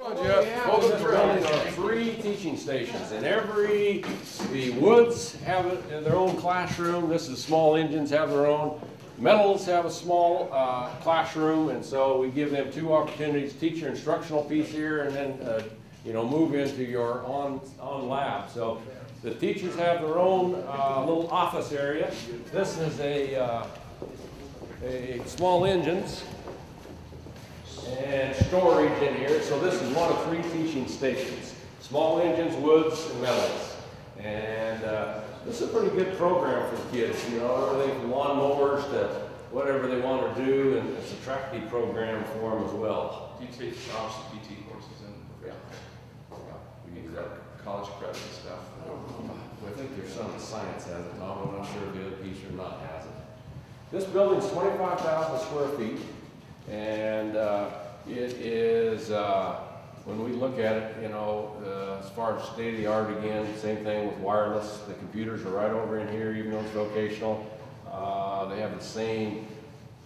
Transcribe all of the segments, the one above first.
Jeff, welcome to building our 3 teaching stations. And the Woods have their own classroom. This is Small Engines have their own. Metals have a small classroom, and so we give them 2 opportunities: teach your instructional piece here, and then move into your on lab. So the teachers have their own little office area. This is a Small Engines and storage in here. So this is one of 3 teaching stations: Small Engines, Woods, and Metals. And this is a pretty good program for the kids. Everything from lawn mowers to whatever they want to do, and it's a tracking program for them as well. Do you take obviously PT courses in? Yeah. We need that college credit and stuff. I think your son in science has it, Tom. I'm not sure if the other piece or not has it. This building's 25,000 square feet, and it is, when we look at it, as far as state of the art, again, same thing with wireless. The computers are right over in here, even though it's vocational. They have the same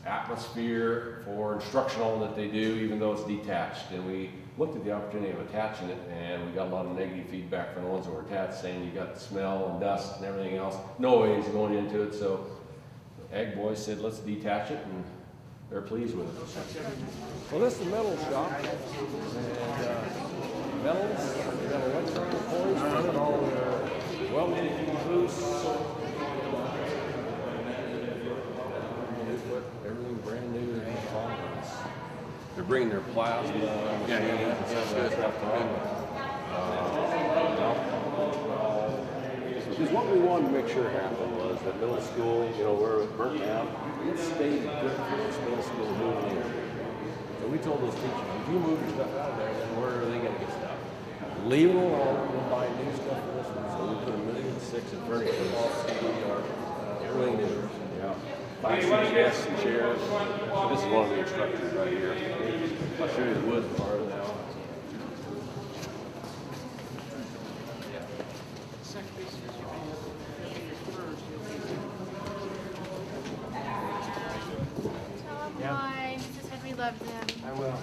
atmosphere for instructional that they do, even though it's detached. And we looked at the opportunity of attaching it, and we got a lot of negative feedback from the ones that were attached, saying you got the smell and dust and everything else, noise going into it. So Ag Boys said, let's detach it, and they're pleased with it. Well, this is the metal shop, and metals, we got electronic points, running all their welding loose. Everything brand new. They're bringing their plasma machine and stuff on. Because what we wanted to make sure happened was that middle school, where it burnt out, it stayed good for this middle school moving in. So we told those teachers, if you move your stuff out of there, then where are they going to get stuff? Leave it alone, we'll buy new stuff for this one. So we put $1.6 million in furniture, everything new. Classrooms, desks, and chairs. So this is one of the instructors right here. I'll show you the wood part now. Tell him hi. Mrs. Henry loves him. I will.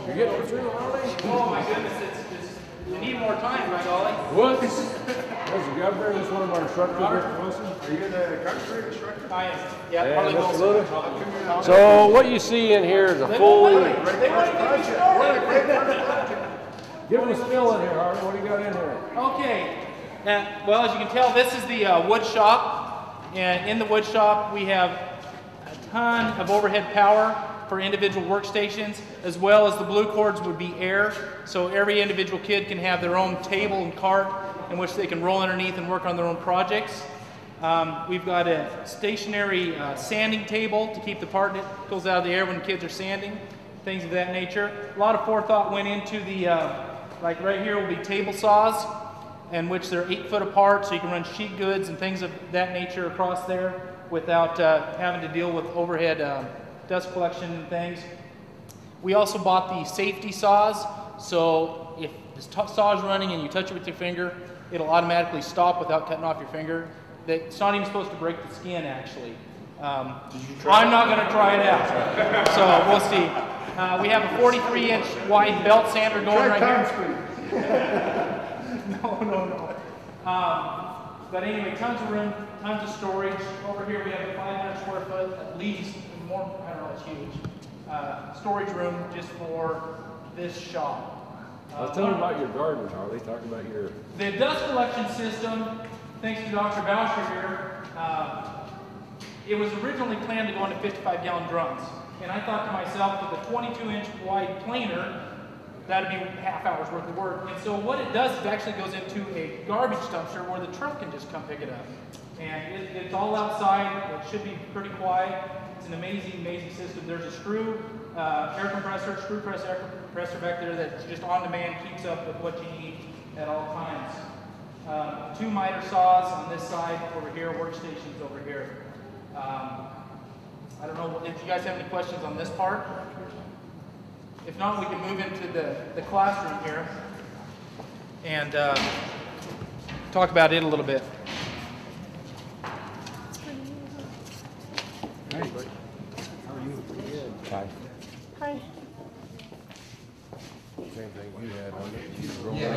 You're getting through, Ollie? Oh my goodness, we need more time, right, Ollie? Woods. There's the governor. This is one of our instructors. Are you the country instructor? I am. Yeah, Yeah, Harley Mr. Wilson. Luda. So what you see in here is a fully... They want to get me started. Give them a spill in here, Harley. What do you got in here? Okay. Well, as you can tell, this is the wood shop. And in the wood shop, we have a ton of overhead power for individual workstations, as well as the blue cords would be air. So every individual kid can have their own table and cart in which they can roll underneath and work on their own projects. We've got a stationary sanding table to keep the particles out of the air when kids are sanding, things of that nature. A lot of forethought went into the, like right here will be table saws, in which they're 8 foot apart, so you can run sheet goods and things of that nature across there without having to deal with overhead dust collection and things. We also bought the safety saws, so if the saw is running and you touch it with your finger, it'll automatically stop without cutting off your finger. It's not even supposed to break the skin, actually. I'm not going to try it out, so we'll see. We have a 43-inch wide belt sander going right here. No. But anyway, tons of room, tons of storage. Over here we have a 500 square foot, at least, more, I don't know, it's huge. Storage room just for this shop. Tell me about your garden, Harley. Talk about your... The dust collection system, thanks to Dr. Boucher here, it was originally planned to go into 55-gallon drums. And I thought to myself, with a 22-inch wide planer, that'd be half hour's worth of work. And so what it does is it actually goes into a garbage dumpster where the truck can just come pick it up. And it's all outside. It should be pretty quiet. It's an amazing, amazing system. There's a screw air compressor, screw press air compressor back there that's just on demand, keeps up with what you need at all times. 2 miter saws on this side over here, workstations over here. I don't know if you guys have any questions on this part. If not, we can move into the classroom here and talk about it a little bit. Hi. Hi. Same thing you had on it. You growing up?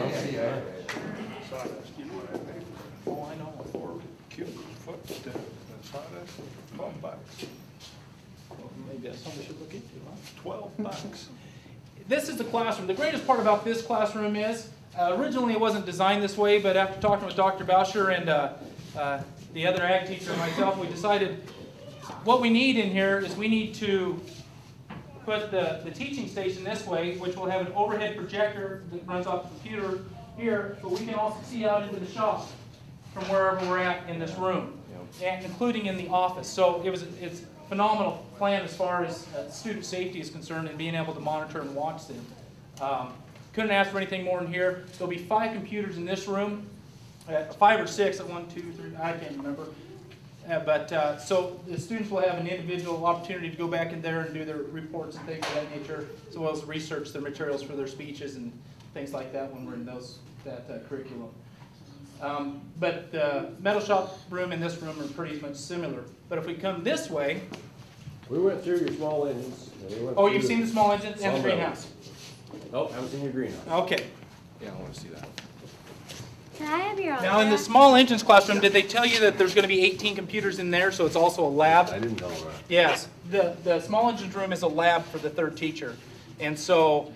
Oh, I know, 4 cubic foot, that's how that's 12 bucks. Maybe that's something we should look into, huh? 12 bucks. This is the classroom. The greatest part about this classroom is, originally it wasn't designed this way, but after talking with Dr. Boucher and the other ag teacher and myself, we decided what we need in here is we need to put the teaching station this way, which will have an overhead projector that runs off the computer here, but we can also see out into the shop from wherever we're at in this room, and including in the office. So it's a phenomenal plan as far as student safety is concerned and being able to monitor and watch them. Couldn't ask for anything more in here. There'll be 5 computers in this room, 5 or 6 at 1, 2, 3, I can't remember. So the students will have an individual opportunity to go back in there and do their reports and things of that nature, as well as research their materials for their speeches and things like that when we're in that curriculum. But the metal shop room and this room are pretty much similar. But if we come this way, We went through your small engines. oh, you've seen the small engine and the greenhouse. Oh, haven't seen your greenhouse. Okay. Yeah, I want to see that. Can I have your Now in the autograph? small engines classroom, did they tell you that there's going to be 18 computers in there, so it's also a lab? I didn't know that. Yes, the small engines room is a lab for the third teacher. And so,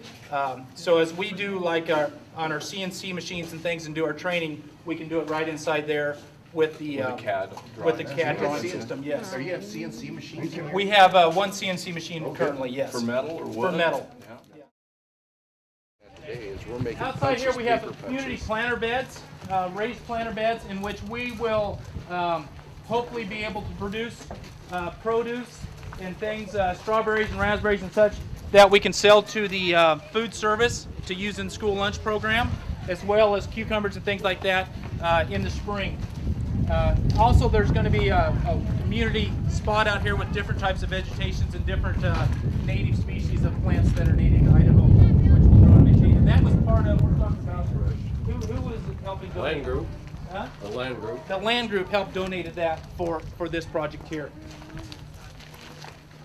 so as we do like on our CNC machines and things and do our training, we can do it right inside there with the CAD with the CAD drawing system, yes. Are you have CNC machines in here? We have one CNC machine currently, yes. For metal or wood? For metal. Today is we're making Outside here punches, we have paper community punches. planter beds, raised planter beds in which we will hopefully be able to produce produce and things, strawberries and raspberries and such, that we can sell to the food service to use in the school lunch program, as well as cucumbers and things like that in the spring. Also, there's going to be a community spot out here with different types of vegetations and different native species of plants that are native to Idaho, which we'll grow and maintain. And that was part of, we're talking about, who was helping donate? Land group. Huh? The land group. The land group helped donated that for this project here.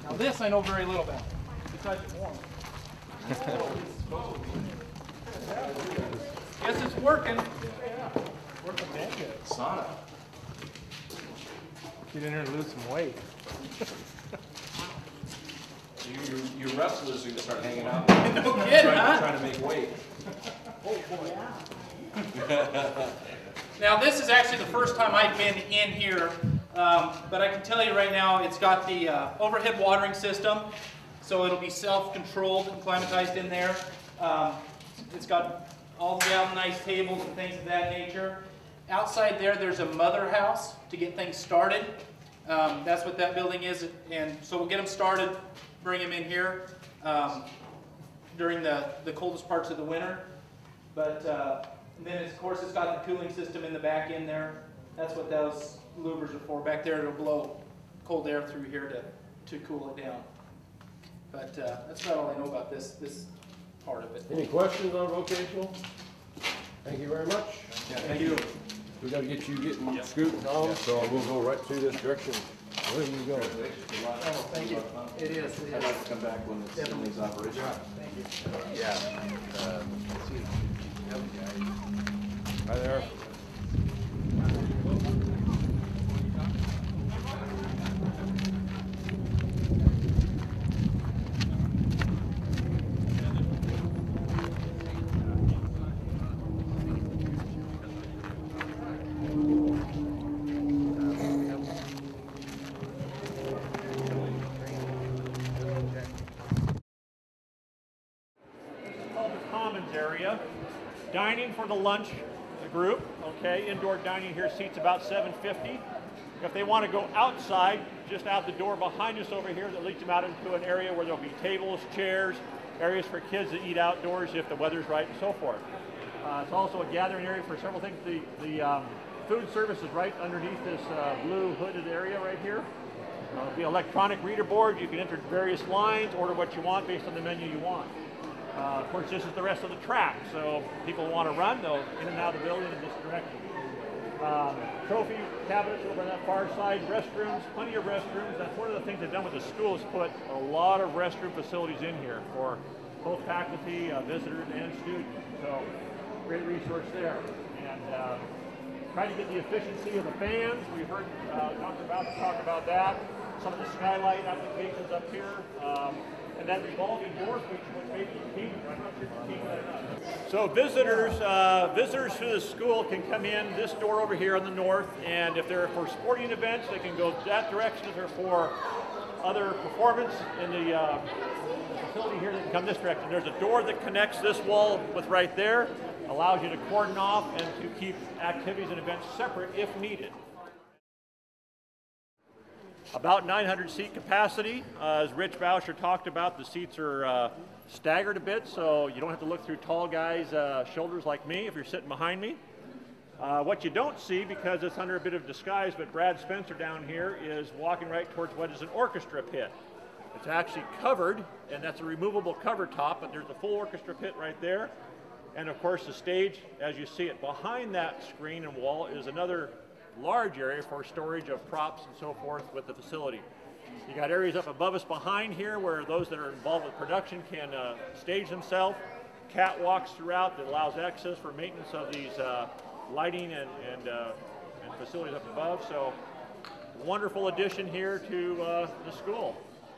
Now this I know very little about, besides it's warm. Guess it's working. Working that good. Sauna. Get in there and lose some weight. You wrestlers are going to start hanging out. No kidding, huh? Trying to make weight. Now this is actually the first time I've been in here, but I can tell you right now it's got the overhead watering system, so it'll be self-controlled and climatized in there. It's got all galvanized tables and things of that nature. Outside there's a mother house to get things started. That's what that building is, and so we'll get them started, bring them in here during the coldest parts of the winter. But and then of course it's got the cooling system in the back in there. That's what those louvers are for. Back there it'll blow cold air through here to cool it down. But that's about all I know about this part of it. Any questions on vocational? Thank you very much. Yeah, Thank you. We got to get you getting scooting on, so we'll go right through this direction. Where do you go? Oh, thank you. It is. I'd like to come back when it's building's operational. Thank you. Yeah. Hi there. Called the Commons area. Dining for the lunch group, okay? Indoor dining here seats about 750. If they want to go outside, just out the door behind us over here, that leads them out into an area where there'll be tables, chairs, areas for kids to eat outdoors if the weather's right and so forth. It's also a gathering area for several things. The food service is right underneath this blue hooded area right here. The electronic reader board, you can enter various lines, order what you want based on the menu you want. Of course, this is the rest of the track, so people want to run, they'll in and out of the building in this direction. Trophy cabinets over on that far side, restrooms, plenty of restrooms. That's one of the things they've done with the school is put a lot of restroom facilities in here for both faculty, visitors, and students. So great resource there. And trying to get the efficiency of the fans. We heard Dr. Boucher talk about that. Some of the skylight applications up here. And that revolving door switch, which may be key. I'm not sure if it's key or not. So visitors to the school can come in this door over here on the north, and if they're for sporting events, they can go that direction. If they're for other performance in the facility here, they can come this direction. There's a door that connects this wall with right there, allows you to cordon off and to keep activities and events separate if needed. About 900 seat capacity. As Rich Boucher talked about, the seats are staggered a bit, so you don't have to look through tall guys' shoulders like me if you're sitting behind me. What you don't see, because it's under a bit of disguise, but Brad Spencer down here is walking right towards what is an orchestra pit. It's actually covered, and that's a removable cover top, but there's a full orchestra pit right there. And of course the stage, as you see it behind that screen and wall, is another large area for storage of props and so forth with the facility. You got areas up above us behind here where those that are involved with production can stage themselves. Catwalks throughout that allows access for maintenance of these lighting and facilities up above. So wonderful addition here to the school.